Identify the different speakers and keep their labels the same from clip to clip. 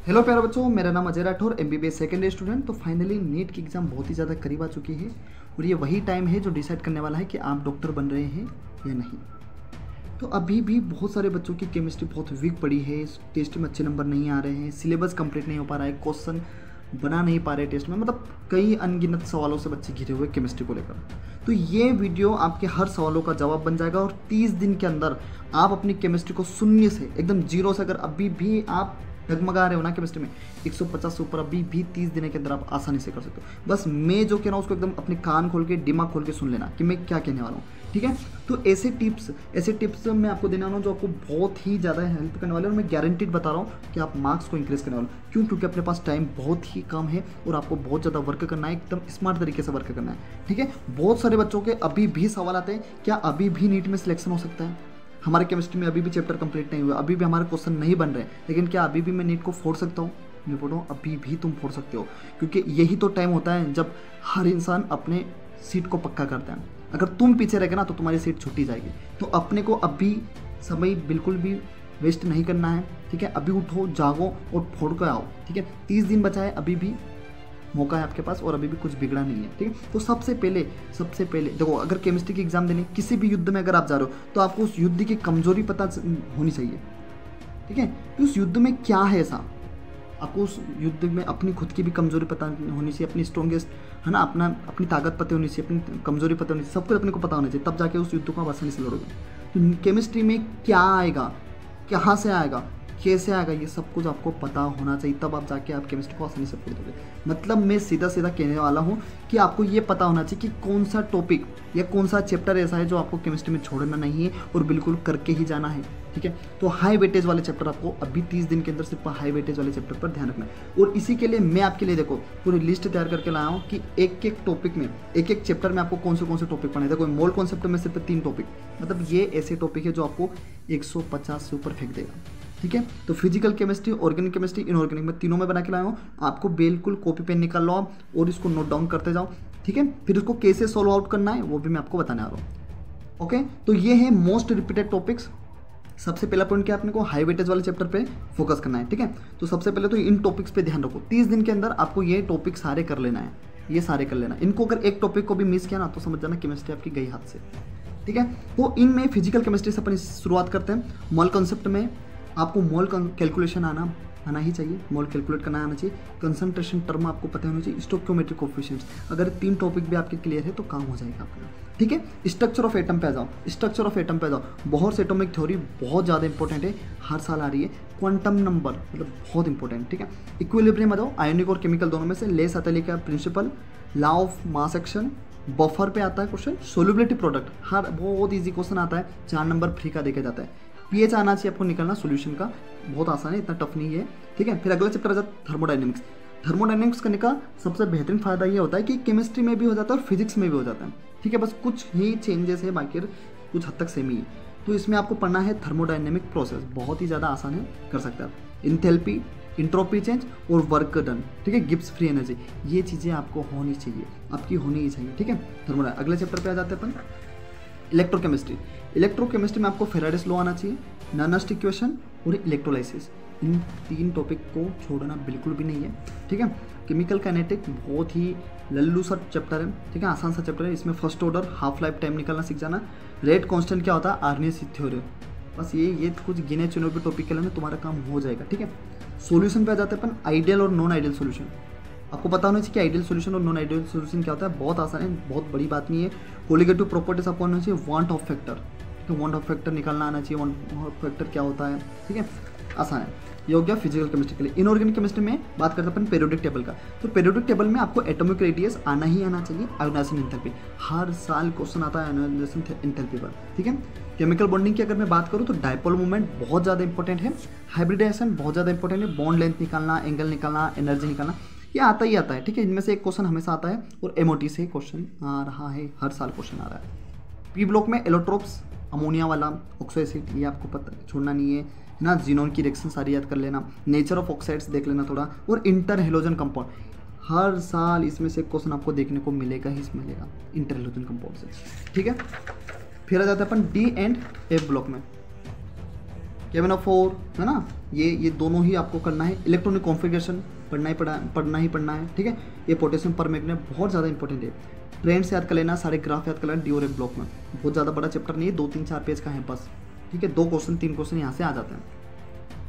Speaker 1: Hello प्यारे बच्चों, मेरा नाम Ajay Rathore, MBBS second year student. तो फाइनली नीट की एग्ज़ाम बहुत ही ज़्यादा करीब आ चुकी है और ये वही टाइम है जो डिसाइड करने वाला है कि आप डॉक्टर बन रहे हैं या नहीं। तो अभी भी बहुत सारे बच्चों की केमिस्ट्री बहुत वीक पड़ी है, टेस्ट में अच्छे नंबर नहीं आ रहे हैं, सिलेबस कंप्लीट नहीं हो पा रहा है, क्वेश्चन बना नहीं पा रहे टेस्ट में, मतलब कई अनगिनत सवालों से बच्चे घिरे हुए केमिस्ट्री को लेकर। तो ये वीडियो आपके हर सवालों का जवाब बन जाएगा और 30 दिन के अंदर आप अपनी केमिस्ट्री को शून्य से एकदम जीरो से, अगर अभी भी आप डगमगा रहे हो ना केमिस्ट्री में, 150 से ऊपर अभी भी 30 दिन के अंदर आप आसानी से कर सकते हो। बस मैं जो कह रहा हूँ उसको एकदम अपने कान खोल के, दिमाग खोल के सुन लेना कि मैं क्या कहने वाला हूँ, ठीक है। तो ऐसे टिप्स मैं आपको देने वाला हूँ जो आपको बहुत ही ज़्यादा हेल्प करने वाले हैं और मैं गारंटीड बता रहा हूँ कि आप मार्क्स को इंक्रीज करने वाले हो। क्यों? क्योंकि अपने पास टाइम बहुत ही कम है और आपको बहुत ज़्यादा वर्क करना है, एकदम स्मार्ट तरीके से वर्क करना है, ठीक है। बहुत सारे बच्चों के अभी भी सवाल आते हैं, क्या अभी भी नीट में सिलेक्शन हो सकता है? हमारे केमिस्ट्री में अभी भी चैप्टर कंप्लीट नहीं हुआ, अभी भी हमारे क्वेश्चन नहीं बन रहे, लेकिन क्या अभी भी मैं नीट को फोड़ सकता हूँ? मैं बोल रहा हूँ अभी भी तुम फोड़ सकते हो, क्योंकि यही तो टाइम होता है जब हर इंसान अपने सीट को पक्का करता है। अगर तुम पीछे रह गए ना तो तुम्हारी सीट छूटी जाएगी। तो अपने को अभी समय बिल्कुल भी वेस्ट नहीं करना है, ठीक है। अभी उठो, जागो और फोड़ के आओ, ठीक है। 30 दिन बचा है, अभी भी मौका है आपके पास और अभी भी कुछ बिगड़ा नहीं है, ठीक है। तो सबसे पहले देखो, अगर केमिस्ट्री की एग्जाम देने किसी भी युद्ध में अगर आप जा रहे हो तो आपको उस युद्ध की कमजोरी पता होनी चाहिए, ठीक है। तो उस युद्ध में क्या है ऐसा, आपको उस युद्ध में अपनी खुद की भी कमजोरी पता होनी चाहिए, अपनी स्ट्रॉन्गेस्ट है ना, अपनी ताकत पता होनी चाहिए, अपनी कमजोरी पता होनी चाहिए, सब कुछ अपने को पता होना चाहिए, तब जाके उस युद्ध को आप आसानी से लड़ोगे। तो केमिस्ट्री में क्या आएगा, कहाँ से आएगा, कैसे आएगा, ये सब कुछ आपको पता होना चाहिए, तब आप जाके आप केमिस्ट्री को आसानी से पढ़ दोगे। मतलब मैं सीधा सीधा कहने वाला हूँ कि आपको ये पता होना चाहिए कि कौन सा टॉपिक या कौन सा चैप्टर ऐसा है जो आपको केमिस्ट्री में छोड़ना नहीं है और बिल्कुल करके ही जाना है, ठीक है। तो हाई वेटेज वाले चैप्टर आपको अभी 30 दिन के अंदर सिर्फ हाई वेटेज वाले चैप्टर पर ध्यान रखना है। और इसी के लिए मैं आपके लिए देखो पूरी लिस्ट तैयार करके लाया हूँ कि एक एक टॉपिक में, एक एक चैप्टर में आपको कौन से टॉपिक पढ़ने। देखो मोल कॉन्सेप्ट में सिर्फ 3 टॉपिक, मतलब ये ऐसे टॉपिक है जो आपको 150 से ऊपर फेंक देगा, ठीक है। तो physical chemistry, organic chemistry, inorganic, मैं तीनों में बना के लाया हूँ। आपको बिल्कुल कॉपी पेन निकाल लो आप और इसको नोट डाउन करते जाओ, ठीक है। फिर उसको कैसे सॉल्व आउट करना है वो भी मैं आपको बताने आ रहा हूँ, ओके। तो ये है मोस्ट रिपीटेड टॉपिक्स। सबसे पहला पॉइंट क्या, आपने को हाई वेटेज वाले चैप्टर पे फोकस करना है, ठीक है। तो सबसे पहले तो इन टॉपिक्स पे ध्यान रखो। 30 दिन के अंदर आपको ये टॉपिक सारे कर लेना है, ये सारे कर लेना। इनको अगर एक टॉपिक को भी मिस किया ना तो समझ जाना केमिस्ट्री आपकी गई हाथ से, ठीक है। तो इनमें फिजिकल केमिस्ट्री से अपन शुरुआत करते हैं। मोल कॉन्सेप्ट में आपको मोल कैलकुलेशन आना ही चाहिए, मोल कैलकुलेट करना आना चाहिए, कंसंट्रेशन टर्म आपको पता होना चाहिए, स्टोइकियोमेट्रिक कोएफिशिएंट्स। अगर 3 टॉपिक भी आपके क्लियर है तो काम हो जाएगा आपका, ठीक है। स्ट्रक्चर ऑफ एटम पे आ जाओ, स्ट्रक्चर ऑफ एटम पे आ जाओ। बोहर्स एटॉमिक थ्योरी बहुत ज़्यादा इंपॉर्टेंट है, हर साल आ रही है। क्वांटम नंबर मतलब बहुत इंपॉर्टेंट, ठीक है। इक्विलिब्रियम आ जाओ, आयोनिक और केमिकल दोनों में से। लेस अतली का principle, law of mass action, buffer पे आता है क्वेश्चन, सोल्युबिलिटी प्रोडक्ट, हर बहुत ईजी क्वेश्चन आता है, 4 नंबर फ्री का देखे जाता है। पीएच आना चाहिए आपको निकलना सॉल्यूशन का, बहुत आसान है, इतना टफ नहीं है, ठीक है। फिर अगला चैप्टर आ जाता है थर्मोडायनेमिक्स। थर्मोडायनेमिक्स करने का सबसे बेहतरीन फायदा ये होता है कि केमिस्ट्री में भी हो जाता है और फिजिक्स में भी हो जाता है, ठीक है। बस कुछ ही चेंजेस है, बाकी कुछ हद तक सेम ही है। तो इसमें आपको पढ़ना है थर्मोडायनेमिक प्रोसेस, बहुत ही ज़्यादा आसान है, कर सकते हैं आप। इंथैल्पी, इंट्रोपी चेंज और वर्क डन, ठीक है। गिब्स फ्री एनर्जी, ये चीज़ें आपको होनी चाहिए, आपकी होनी ही चाहिए, ठीक है। थर्मोडायनेमिक्स। अगले चैप्टर पे आ जाते हैं अपन इलेक्ट्रोकेमिस्ट्री। इलेक्ट्रोकेमिस्ट्री में आपको फेराडेस लॉ आना चाहिए, नॉनस्ट इक्वेशन और इलेक्ट्रोलाइसिस। इन 3 टॉपिक को छोड़ना बिल्कुल भी नहीं है, ठीक है। केमिकल काइनेटिक बहुत ही लल्लू सा चैप्टर है, ठीक है, आसान सा चैप्टर है। इसमें first order, half life time निकालना सीख जाना। रेट कांस्टेंट क्या होता है, आर्नियस थ्योरम, बस ये कुछ गिने चुने हुए टॉपिक के लिए तुम्हारा काम हो जाएगा, ठीक है। सॉल्यूशन पे आ जाते हैं अपन आइडियल और नॉन आइडियल सॉल्यूशन। आपको पता होना चाहिए कि आइडियल सॉल्यूशन और नॉन आइडियल सॉल्यूशन क्या होता है, बहुत आसान है, बहुत बड़ी बात नहीं है। कोलिगेटिव प्रॉपर्टीज आपको आना चाहिए। वांट ऑफ फैक्टर, तो वांट ऑफ फैक्टर निकालना आना चाहिए, वांट ऑफ फैक्टर क्या होता है, ठीक है, आसान है। ये हो गया फिजिकल केमिस्ट्री के लिए। इनऑर्गेनिक केमिस्ट्री में बात करते हैं अपन पीरियोडिक टेबल का। तो पीरियोडिक टेबल में आपको एटॉमिक रेडियस आना ही आना चाहिए, आयोनाइजेशन एंथैल्पी, हर साल क्वेश्चन आता है आयोनाइजेशन एंथैल्पी पर, ठीक है। केमिकल बॉन्डिंग की अगर मैं बात करूँ तो डायपोल मूवमेंट बहुत ज़्यादा इंपॉर्टेंट है, हाइब्रिडाइजेशन बहुत ज़्यादा इंपॉर्टेंट है, बॉन्ड लेंथ निकालना, एंगल निकालना, एनर्जी निकालना, ये आता ही आता है, ठीक है। इनमें से एक क्वेश्चन हमेशा आता है और एमओटी से क्वेश्चन आ रहा है, हर साल क्वेश्चन आ रहा है। पी ब्लॉक में एलोट्रोप्स, अमोनिया वाला, ऑक्सो एसिड, ये आपको पता छोड़ना नहीं है ना। जीनोन की रिएक्शन सारी याद कर लेना, नेचर ऑफ ऑक्साइड्स देख लेना थोड़ा, और इंटर हेलोजन कंपाउंड, हर साल इसमें से क्वेश्चन आपको देखने को मिलेगा ही मिलेगा इंटर हेलोजन कंपाउंड से, ठीक है। फिर आ जाता है अपन डी एंड एफ ब्लॉक में। केबिन ऑफ 4 है ना, ये दोनों ही आपको करना है। इलेक्ट्रॉनिक कॉन्फ़िगरेशन पढ़ना है, ठीक है। ये पोटेशियम परमैंगनेट बहुत ज़्यादा इंपॉर्टेंट है। ट्रेंड से याद कर लेना, सारे ग्राफ याद कर लेना, डी और एफ ब्लॉक में। बहुत ज़्यादा बड़ा चैप्टर नहीं है, 2-3-4 पेज का है बस, ठीक है। 2 क्वेश्चन 3 क्वेश्चन यहाँ से आ जाते हैं।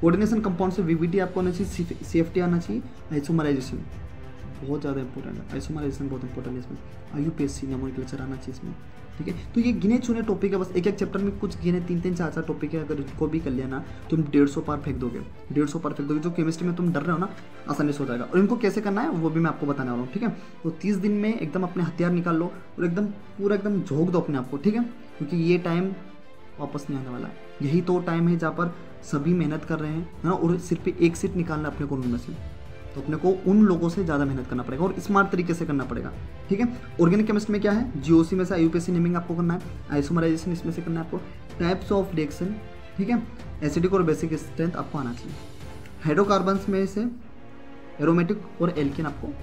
Speaker 1: कोऑर्डिनेशन कंपाउंड से वीवीटी आपको आना चाहिए, सीएफटी आना चाहिए, आइसोमराइजेशन बहुत ज़्यादा इंपॉर्टेंट है, आइसोमराइजेशन बहुत इंपॉर्टेंट है इसमें, आईयूपीएससी नोमेनक्लेचर आना चाहिए इसमें, ठीक है। तो ये गिने चुने टॉपिक है, बस एक चैप्टर में कुछ गिने 3-3 4-4 टॉपिक है। अगर इसको भी कर लिया ना तुम 150 पार फेंक दोगे, 150 पार फेंक दोगे। जो केमिस्ट्री में तुम डर रहे हो ना, आसानी से हो जाएगा। और इनको कैसे करना है वो भी मैं आपको बताने वाला हूँ, ठीक है। तो 30 दिन में एकदम अपने हथियार निकाल लो और एकदम पूरा एकदम झोंक दो अपने आप को, ठीक है। क्योंकि ये टाइम वापस नहीं आने वाला है। यही तो टाइम है जहाँ पर सभी मेहनत कर रहे हैं, है ना। और सिर्फ एक सीट निकालना अपने को उनमें से, तो अपने को उन लोगों से ज़्यादा मेहनत करना पड़ेगा और स्मार्ट तरीके से करना पड़ेगा, ठीक है। ऑर्गेनिक केमिस्ट्री में क्या है, जीओसी में से आईयूपीएससी नेमिंग आपको करना है, आइसोमराइजेशन इसमें से करना है आपको, टाइप्स ऑफ रिएक्शन, ठीक है, एसिडिक और बेसिक स्ट्रेंथ आपको आना चाहिए। हाइड्रोकार्बन्स में से एरोमेटिक और एल्केन आपको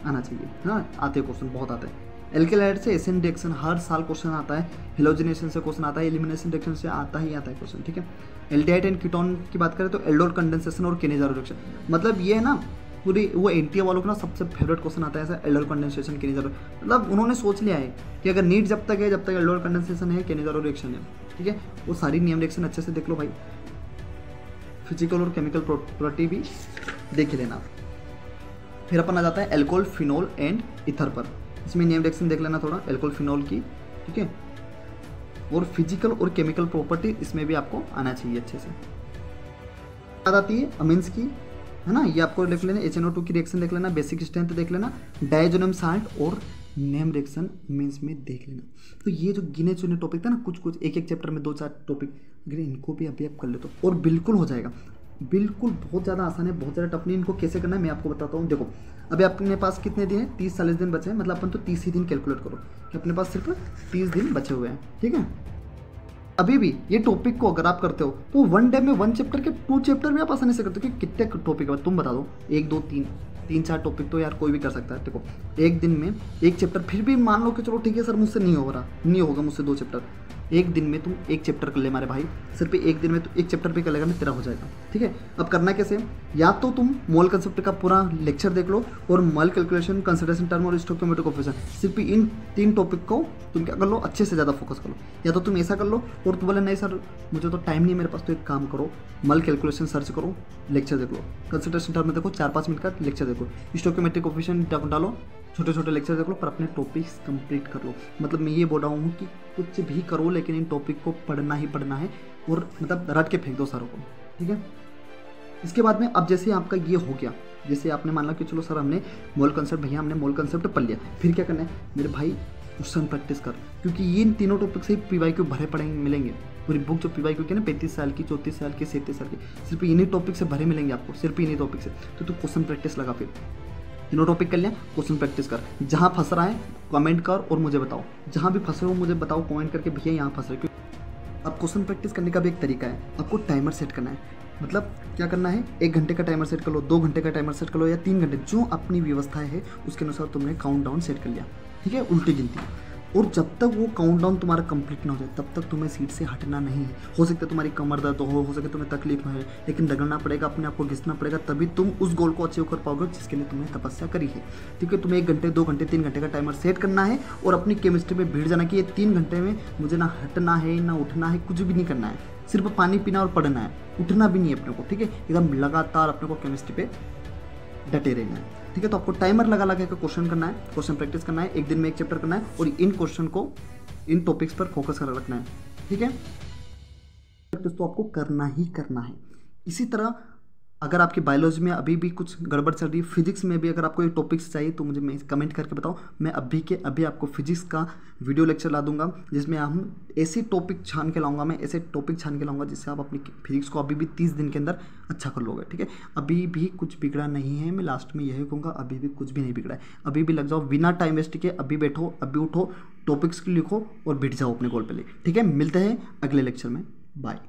Speaker 1: आना चाहिए, है ना। आते हैं क्वेश्चन, बहुत आते हैं। एल्केलाइड से एसिड रिएक्शन हर साल क्वेश्चन आता है, हेलोजिनेशन से क्वेश्चन आता है, एलिमिनेशन रिएक्शन से आता है क्वेश्चन, ठीक है। एल्डिहाइड एंड कीटोन की बात करें तो एल्डोल कंडेंसेशन और केनेजारो रिएक्शन, मतलब ये है ना पूरी वो एनटीए वालों का ना सबसे फेवरेट क्वेश्चन आता है ऐसा, एल्डोल कंडेंसेशन केनेजारो। मतलब उन्होंने सोच लिया है कि अगर नीट जब तक एल्डोल कंडेंसेशन है, केनेजारो रिएक्शन है, ठीक है। वो सारी नियम रिएक्शन अच्छे से देख लो भाई, फिजिकल और केमिकल प्रॉपर्टी भी देख ही लेना। फिर अपन आ जाता है एल्कोहल, फिनोल एंड इथर पर। इसमें नियम रिएक्शन देख लेना थोड़ा, एल्कोहल फिनोल की, ठीक है। और फिजिकल और केमिकल प्रॉपर्टी इसमें भी आपको आना चाहिए अच्छे से। बात आती है अमीन्स की, है ना। ये आपको देख लेना, HNO2 की रिएक्शन देख लेना, बेसिक स्ट्रेंथ देख लेना, डायजोनियम साल्ट और नेम रिएक्शन मीन्स में देख लेना। तो ये जो गिने चुने टॉपिक थे ना, कुछ एक चैप्टर में 2-4 टॉपिक, अगर इनको भी अभी आप कर ले तो और बिल्कुल हो जाएगा। बिल्कुल बहुत ज़्यादा आसान है, बहुत ज़्यादा टफ नहीं। इनको कैसे करना है मैं आपको बताता हूँ। देखो अभी अपने पास कितने दिन हैं, 30-40 दिन बचे हैं, मतलब अपन तो 30 ही दिन कैलकुलेट करो कि अपने पास सिर्फ 30 दिन बचे हुए हैं, ठीक है। अभी भी ये टॉपिक को अगर आप करते हो तो 1 डे में 1 चैप्टर के 2 चैप्टर भी आप आसानी से करते हो। कि कितने टॉपिक है तुम बता दो, 1 2 3-4 टॉपिक तो यार कोई भी कर सकता है। देखो एक दिन में 1 चैप्टर, फिर भी मान लो कि चलो ठीक है सर मुझसे नहीं होगा मुझसे 2 चैप्टर। एक दिन में तुम 1 चैप्टर कर ले हमारे भाई, सिर्फ एक दिन में तो 1 चैप्टर भी कर लेगा ना, तेरा हो जाएगा, ठीक है। अब करना कैसे, या तो तुम मोल कंसेप्ट का पूरा लेक्चर देख लो और मोल कैलकुलेशन, कंसिडरेशन टर्म और स्टोइकोमेट्रिक कोएफिशिएंट, सिर्फ इन 3 टॉपिक को तुम क्या कर लो, अच्छे से ज़्यादा फोकस कर लो। या तो तुम ऐसा कर लो और तुम बोले नहीं सर मुझे तो टाइम नहीं है मेरे पास, तो एक काम करो, मल कैलकुलेशन सर्च करो, लेक्चर देख लो, कंसिडरेशन टर्म में देखो 4-5 मिनट का लेक्चर देखो, स्टोइकोमेट्रिक कोएफिशिएंट डालो, छोटे लेक्चर देख लो, पर अपने टॉपिक्स कंप्लीट कर लो। मतलब मैं ये बोल रहा हूँ कि कुछ भी करो लेकिन इन टॉपिक को पढ़ना ही पढ़ना है और मतलब रट के फेंक दो सारों को, ठीक है। इसके बाद में अब जैसे आपका ये हो गया, जैसे आपने मान लो कि चलो सर हमने मोल कंसेप्ट, भैया हमने मोल कंसेप्ट पढ़ लिया, फिर क्या करना है मेरे भाई, क्वेश्चन प्रैक्टिस कर, क्योंकि ये इन तीनों टॉपिक से PYQ भरे पड़ेंगे मिलेंगे। पूरी बुक जो PYQ की ना 35 साल की, 34 साल की, 37 साल की, सिर्फ इन्हीं टॉपिक से भरे मिलेंगे आपको, सिर्फ इन्हीं टॉपिक से। तो तू क्वेश्चन प्रैक्टिस लगा, फिर तीनों टॉपिक कर लिया, क्वेश्चन प्रैक्टिस कर। जहाँ फंस रहा है कमेंट कर और मुझे बताओ, जहाँ भी फंस रहे हो मुझे बताओ कमेंट करके भैया यहाँ फंस रहे। अब क्वेश्चन प्रैक्टिस करने का भी एक तरीका है, आपको टाइमर सेट करना है। मतलब क्या करना है, 1 घंटे का टाइमर सेट कर लो, 2 घंटे का टाइमर सेट कर लो, या 3 घंटे, जो अपनी व्यवस्था है उसके अनुसार तुमने काउंटडाउन सेट कर लिया, ठीक है, उल्टी गिनती। और जब तक वो काउंटडाउन तुम्हारा कंप्लीट ना हो जाए तब तक तुम्हें सीट से हटना नहीं है। हो सकता है तुम्हारी कमर दर्द हो सके तुम्हें तकलीफ है, लेकिन रगड़ना पड़ेगा, अपने आप को घिसना पड़ेगा, तभी तुम उस गोल को अचीव कर पाओगे जिसके लिए तुमने तपस्या करी है, ठीक है। तुम्हें 1 घंटे, 2 घंटे, 3 घंटे का टाइमर सेट करना है और अपनी केमिस्ट्री में भीड़ जाना कि ये 3 घंटे में मुझे ना हटना है ना उठना है, कुछ भी नहीं करना है, सिर्फ पानी पीना और पढ़ना है, उठना भी नहीं है अपने को, ठीक है। एकदम लगातार अपने को केमिस्ट्री पे डटे रहना है, ठीक है। तो आपको टाइमर लगा के क्वेश्चन करना है, क्वेश्चन प्रैक्टिस करना है, 1 दिन में 1 चैप्टर करना है और इन क्वेश्चन को, इन टॉपिक्स पर फोकस कर रखना है, ठीक है। तो आपको करना ही करना है। इसी तरह अगर आपकी बायोलॉजी में अभी भी कुछ गड़बड़ चल रही है, फिजिक्स में भी अगर आपको ये टॉपिक्स चाहिए तो मुझे कमेंट करके बताओ। मैं अभी के अभी आपको फिजिक्स का वीडियो लेक्चर ला दूंगा जिसमें हम ऐसे टॉपिक छान के लाऊंगा जिससे आप अपनी फिजिक्स को अभी भी 30 दिन के अंदर अच्छा कर लोगे, ठीक है। अभी भी कुछ बिगड़ा नहीं है, मैं लास्ट में यही कहूँगा, अभी भी कुछ भी नहीं बिगड़ा है। अभी भी लग जाओ बिना टाइम वेस्ट के, अभी बैठो, अभी उठो, टॉपिक्स लिखो और बैठ जाओ अपने गोल पे ले, ठीक है। मिलते हैं अगले लेक्चर में, बाय।